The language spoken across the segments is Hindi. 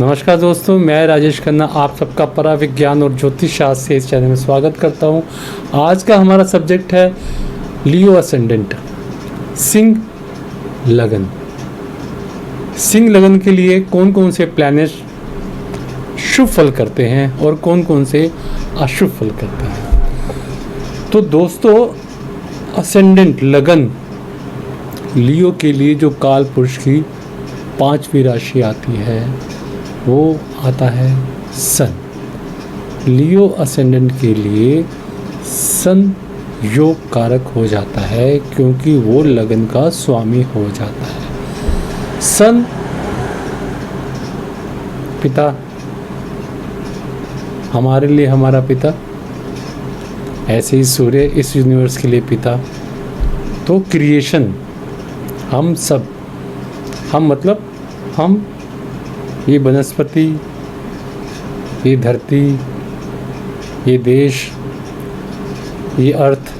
नमस्कार दोस्तों, मैं राजेश खन्ना आप सबका पराविज्ञान और ज्योतिष शास्त्र से इस चैनल में स्वागत करता हूं। आज का हमारा सब्जेक्ट है लियो असेंडेंट, सिंह लगन। सिंह लगन के लिए कौन कौन से प्लैनेट शुभ फल करते हैं और कौन कौन से अशुभ फल करते हैं। तो दोस्तों, असेंडेंट लगन लियो के लिए जो काल पुरुष की 5वीं राशि आती है वो आता है सन। लियो असेंडेंट के लिए सन योग कारक हो जाता है क्योंकि वो लगन का स्वामी हो जाता है। सन पिता, हमारे लिए हमारा पिता, ऐसे ही सूर्य इस यूनिवर्स के लिए पिता। तो क्रिएशन, हम सब, हम ये वनस्पति, ये धरती, ये देश, ये अर्थ,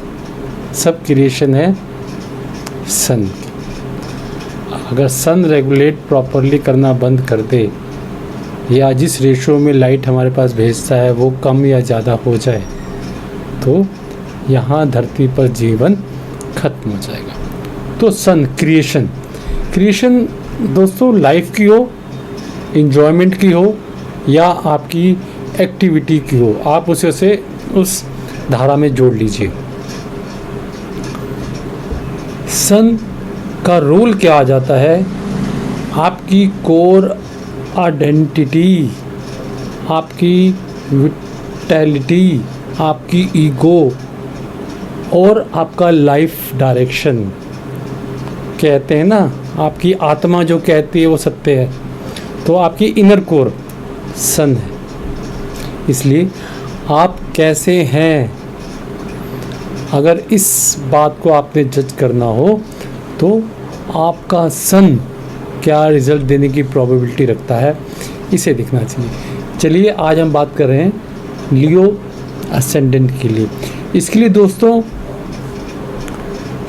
सब क्रिएशन है सन। अगर सन रेगुलेट प्रॉपरली करना बंद कर दे या जिस रेशो में लाइट हमारे पास भेजता है वो कम या ज़्यादा हो जाए तो यहाँ धरती पर जीवन खत्म हो जाएगा। तो सन क्रिएशन दोस्तों लाइफ की हो, इंजॉयमेंट की हो या आपकी एक्टिविटी की हो, आप उसे उस धारा में जोड़ लीजिए। सन का रोल क्या आ जाता है, आपकी कोर आइडेंटिटी, आपकी विटैलिटी, आपकी ईगो और आपका लाइफ डायरेक्शन। कहते हैं ना, आपकी आत्मा जो कहती है वो सत्य है, तो आपकी इनर कोर सन है। इसलिए आप कैसे हैं, अगर इस बात को आपने जज करना हो तो आपका सन क्या रिजल्ट देने की प्रोबेबिलिटी रखता है, इसे दिखना चाहिए। चलिए आज हम बात कर रहे हैं लियो असेंडेंट के लिए। इसके लिए दोस्तों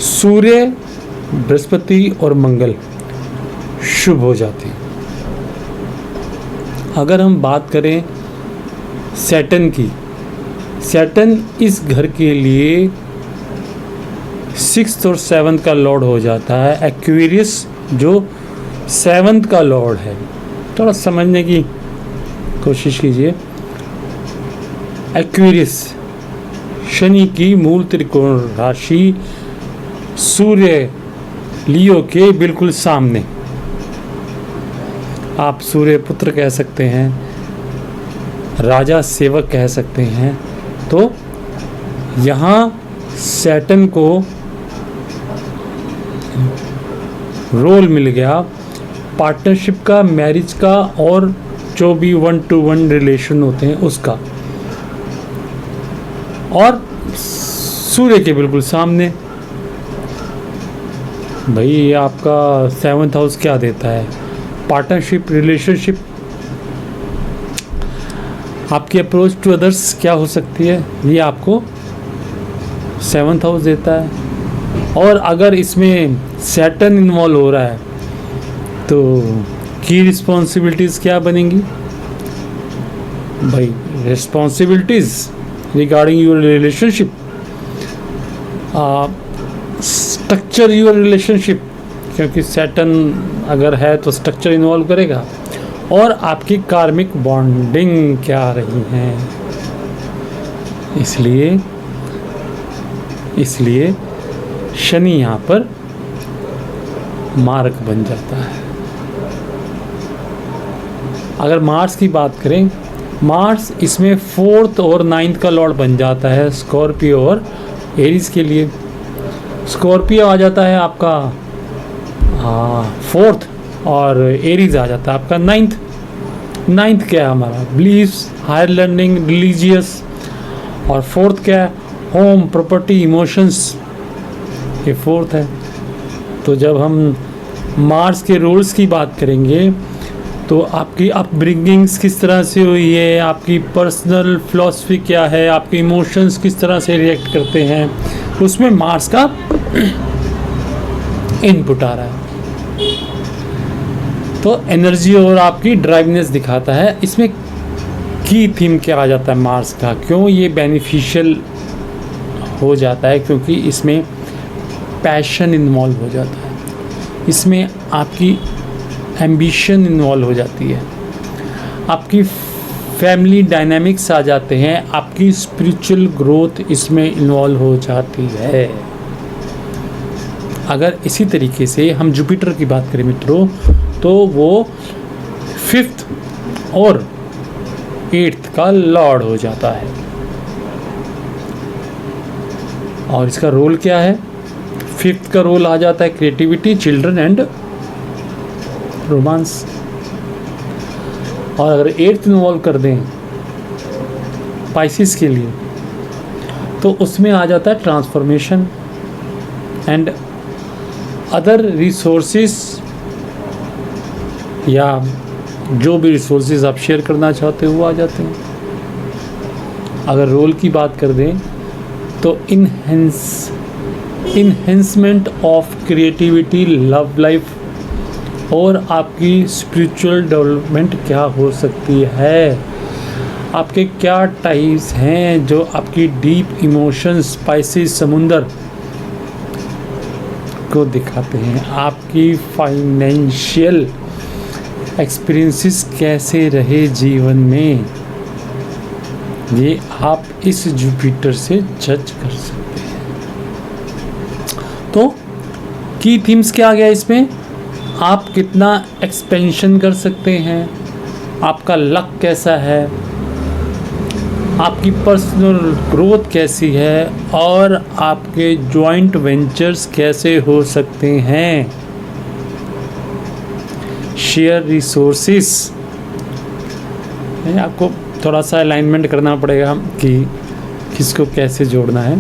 सूर्य, बृहस्पति और मंगल शुभ हो जाते हैं। अगर हम बात करें सैटर्न की, सैटर्न इस घर के लिए 6th और 7th का लॉर्ड हो जाता है। एक्वेरियस जो 7th का लॉर्ड है, थोड़ा समझने की कोशिश कीजिए। एक्वेरियस शनि की मूल त्रिकोण राशि, सूर्य लियो के बिल्कुल सामने। आप सूर्य पुत्र कह सकते हैं, राजा सेवक कह सकते हैं। तो यहाँ सैटर्न को रोल मिल गया पार्टनरशिप का, मैरिज का और जो भी 1-to-1 रिलेशन होते हैं उसका, और सूर्य के बिल्कुल सामने। भाई आपका 7th हाउस क्या देता है, पार्टनरशिप, रिलेशनशिप। आपकी अप्रोच टू अदर्स क्या हो सकती है, ये आपको 7th हाउस देता है। और अगर इसमें सैटर्न इन्वॉल्व हो रहा है तो की रिस्पॉन्सिबिलिटीज़ क्या बनेंगी भाई, responsibilities regarding your relationship, structure your relationship, क्योंकि सैटर्न अगर है तो स्ट्रक्चर इन्वॉल्व करेगा। और आपकी कार्मिक बॉन्डिंग क्या रही है, इसलिए शनि यहाँ पर मार्क बन जाता है। अगर मार्स की बात करें, मार्स इसमें 4th और 9th का लॉर्ड बन जाता है स्कॉर्पियो और एरीज के लिए। स्कॉर्पियो आ जाता है आपका 4th और एरीज आ जाता है आपका 9th क्या है हमारा, बिलीव्स, हायर लर्निंग, रिलीजियस। और 4th क्या है, होम, प्रॉपर्टी, इमोशंस, ये 4th है। तो जब हम मार्स के रोल्स की बात करेंगे तो आपकी अपब्रिंगिंग्स किस तरह से हुई है, आपकी पर्सनल फिलॉसफी क्या है, आपके इमोशंस किस तरह से रिएक्ट करते हैं, उसमें मार्स का इनपुट आ रहा है। तो एनर्जी और आपकी ड्राइवनेस दिखाता है। इसमें की थीम क्या आ जाता है मार्स का, क्यों ये बेनिफिशियल हो जाता है, क्योंकि इसमें पैशन इन्वॉल्व हो जाता है, इसमें आपकी एम्बिशन इन्वॉल्व हो जाती है, आपकी फैमिली डायनामिक्स आ जाते हैं, आपकी स्पिरिचुअल ग्रोथ इसमें इन्वॉल्व हो जाती है। अगर इसी तरीके से हम जुपिटर की बात करें मित्रों, तो वो 5th और 8th का लॉर्ड हो जाता है। और इसका रोल क्या है? 5th का रोल आ जाता है क्रिएटिविटी, चिल्ड्रन एंड रोमांस। और अगर 8th इन्वॉल्व कर दें पाइसिस के लिए, तो उसमें आ जाता है ट्रांसफॉर्मेशन एंड अदर रिसोर्सेस, या जो भी रिसोर्सेज आप शेयर करना चाहते हो वो आ जाते हैं। अगर रोल की बात कर दें तो enhancement of creativity, love life और आपकी स्पिरिचुअल डेवलपमेंट क्या हो सकती है, आपके क्या टाइप्स हैं जो आपकी डीप इमोशंस स्पाइसेस समुंदर को दिखाते हैं, आपकी फाइनेंशियल एक्सपीरियंसेस कैसे रहे जीवन में, ये आप इस जुपिटर से जज कर सकते हैं। तो की थीम्स क्या आ गया इसमें? आप कितना एक्सपेंशन कर सकते हैं, आपका लक कैसा है, आपकी पर्सनल ग्रोथ कैसी है, और आपके जॉइंट वेंचर्स कैसे हो सकते हैं, शेयर रिसोर्सेस। आपको थोड़ा सा अलाइनमेंट करना पड़ेगा कि किसको कैसे जोड़ना है।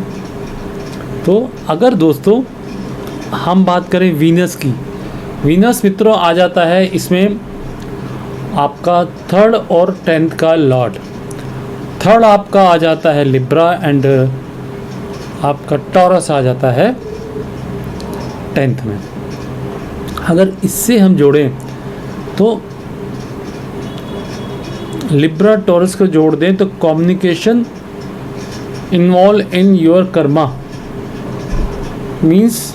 तो अगर दोस्तों हम बात करें वीनस की, वीनस मित्रों आ जाता है इसमें आपका 3rd और 10th का लॉर्ड। 3rd आपका आ जाता है लिब्रा एंड आपका टॉरस आ जाता है 10th में। अगर इससे हम जोड़ें तो लिब्रा टॉरस को जोड़ दें तो communication involve in your karma means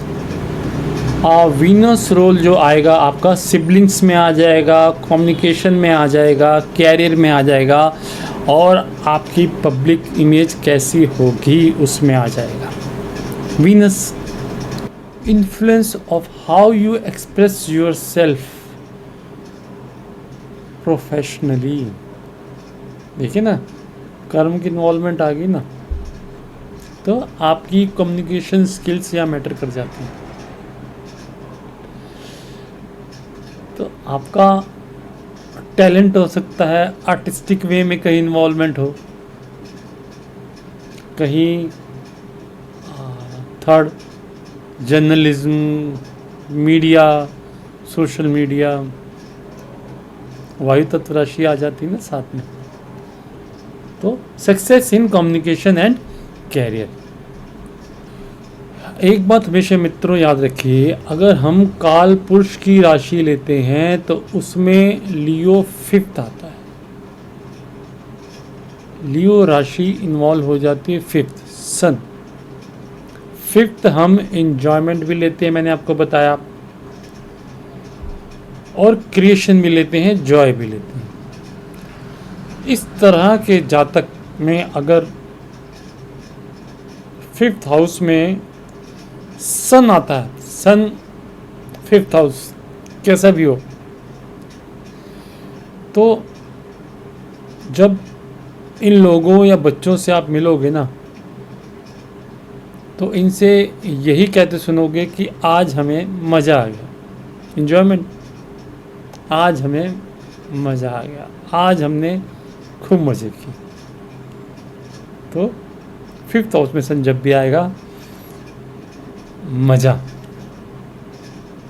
Venus role जो आएगा आपका सिबलिंग्स में आ जाएगा, कम्युनिकेशन में आ जाएगा, कैरियर में आ जाएगा, और आपकी पब्लिक इमेज कैसी होगी उसमें आ जाएगा। Venus influence of how you express your self professionally. देखिए ना, कर्म की इन्वॉल्वमेंट आ गई ना, तो आपकी कम्युनिकेशन स्किल्स यहाँ मैटर कर जाती हैं। तो आपका टैलेंट हो सकता है आर्टिस्टिक वे में कहीं इन्वॉल्वमेंट हो, कहीं 3rd journalism, media, social media, वायु तत्व राशि आ जाती है ना साथ में। तो success in communication and career. एक बात हमेशा मित्रों याद रखिए, अगर हम काल पुरुष की राशि लेते हैं तो उसमें लियो 5th आता है। लियो राशि इन्वॉल्व हो जाती है 5th सन। 5th हम इंजॉयमेंट भी लेते हैं, मैंने आपको बताया, और क्रिएशन भी लेते हैं, जॉय भी लेते हैं। इस तरह के जातक में अगर 5th हाउस में सन आता है, सन 5th हाउस कैसा भी हो, तो जब इन लोगों या बच्चों से आप मिलोगे ना, तो इनसे यही कहते सुनोगे कि आज हमें मज़ा आ गया, इन्जॉयमेंट, आज हमें मज़ा आ गया, आज हमने खूब मज़े की। तो 5th हाउस में सन जब भी आएगा, मज़ा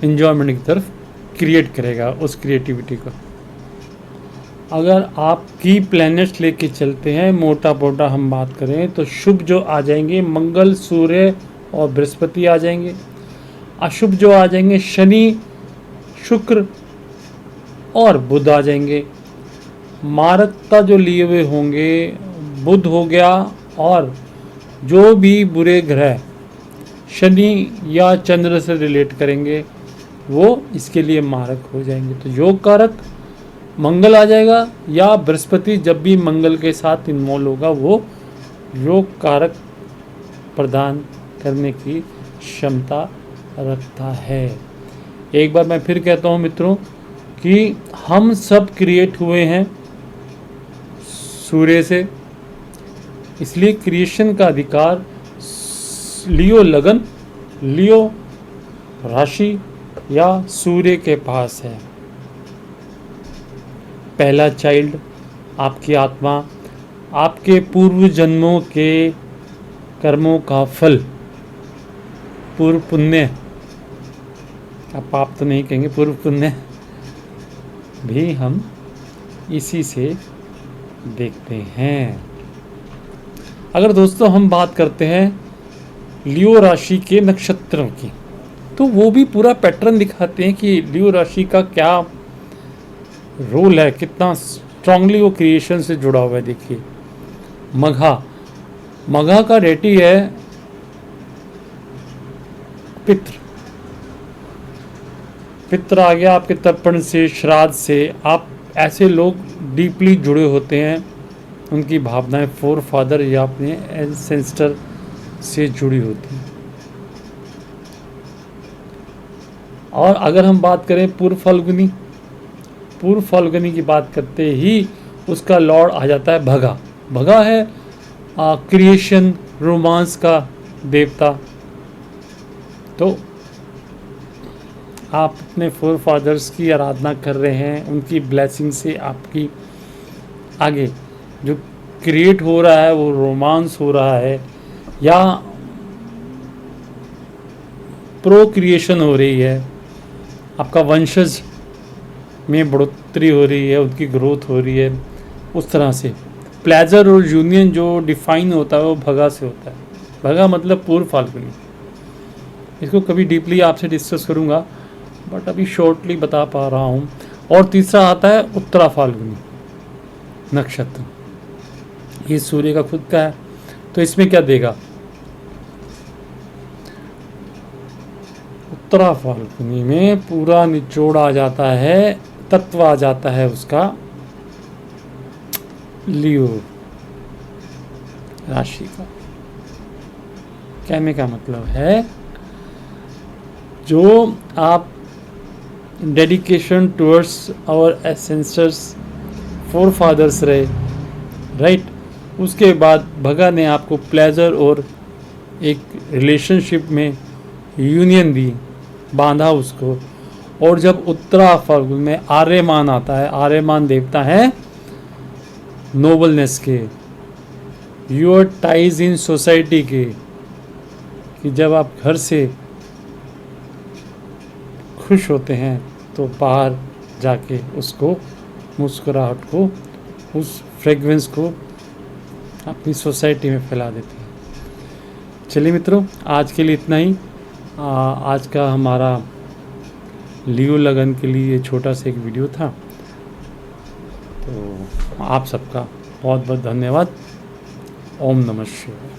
इन्जॉयमेंट की तरफ क्रिएट करेगा उस क्रिएटिविटी को। अगर आप की प्लैनेट्स लेके चलते हैं, मोटा मोटा हम बात करें तो शुभ जो आ जाएंगे मंगल, सूर्य और बृहस्पति आ जाएंगे। अशुभ जो आ जाएंगे शनि, शुक्र और बुध आ जाएंगे। मारकता जो लिए हुए होंगे बुध हो गया, और जो भी बुरे ग्रह शनि या चंद्र से रिलेट करेंगे वो इसके लिए मारक हो जाएंगे। तो योग कारक मंगल आ जाएगा, या बृहस्पति जब भी मंगल के साथ इन्वॉल्व होगा वो योग कारक प्रदान करने की क्षमता रखता है। एक बार मैं फिर कहता हूँ मित्रों कि हम सब क्रिएट हुए हैं सूर्य से, इसलिए क्रिएशन का अधिकार लियो लगन, लियो राशि या सूर्य के पास है। पहला चाइल्ड आपकी आत्मा आपके पूर्व जन्मों के कर्मों का फल, पूर्व पुण्य, अब पाप तो नहीं कहेंगे, पूर्व पुण्य भी हम इसी से देखते हैं। अगर दोस्तों हम बात करते हैं लियो राशि के नक्षत्रों की, तो वो भी पूरा पैटर्न दिखाते हैं कि लियो राशि का क्या रोल है, कितना स्ट्रांगली वो क्रिएशन से जुड़ा हुआ है। देखिए मघा, मघा का रेटी है पितृ, पितृ आ गया आपके तर्पण से, श्राद्ध से। आप ऐसे लोग डीपली जुड़े होते हैं, उनकी भावनाएं फोर फादर या अपने एंसेस्टर से जुड़ी होती हैं। और अगर हम बात करें पूर्व फाल्गुनी, पूर्व फाल्गुनी की बात करते ही उसका लॉर्ड आ जाता है भगा। भगा है क्रिएशन, रोमांस का देवता। तो आप अपने फोर फादर्स की आराधना कर रहे हैं, उनकी ब्लेसिंग से आपकी आगे जो क्रिएट हो रहा है वो रोमांस हो रहा है, या प्रोक्रिएशन हो रही है, आपका वंशज में बढ़ोतरी हो रही है, उनकी ग्रोथ हो रही है। उस तरह से प्लेजर और यूनियन जो डिफाइन होता है वो भगा से होता है। भगा मतलब पूर्व फाल्गुनी। इसको कभी डीपली आपसे डिस्कस करूँगा, बट अभी शॉर्टली बता पा रहा हूँ। और तीसरा आता है उत्तरा फाल्गुनी नक्षत्र, ये सूर्य का खुद का है। तो इसमें क्या देगा, उत्तरा फाल्गुनी में पूरा निचोड़ आ जाता है, तत्व आ जाता है उसका लियो राशि का। कहने का मतलब है जो आप dedication towards our ancestors forefathers रहे, राइट, उसके बाद भगा ने आपको प्लेजर और एक रिलेशनशिप में यूनियन दी, बांधा उसको। और जब उत्तरा फाल्गुन में आर्यमान आता है, आर्यमान देवता है नोबलनेस के, योर टाइज इन सोसाइटी के, कि जब आप घर से खुश होते हैं तो बाहर जाके उसको, मुस्कुराहट को, उस फ्रेगरेंस को अपनी सोसाइटी में फैला देते हैं। चलिए मित्रों, आज के लिए इतना ही। आज का हमारा लियो लगन के लिए छोटा सा एक वीडियो था। तो आप सबका बहुत बहुत धन्यवाद। ओम नमः शिवाय।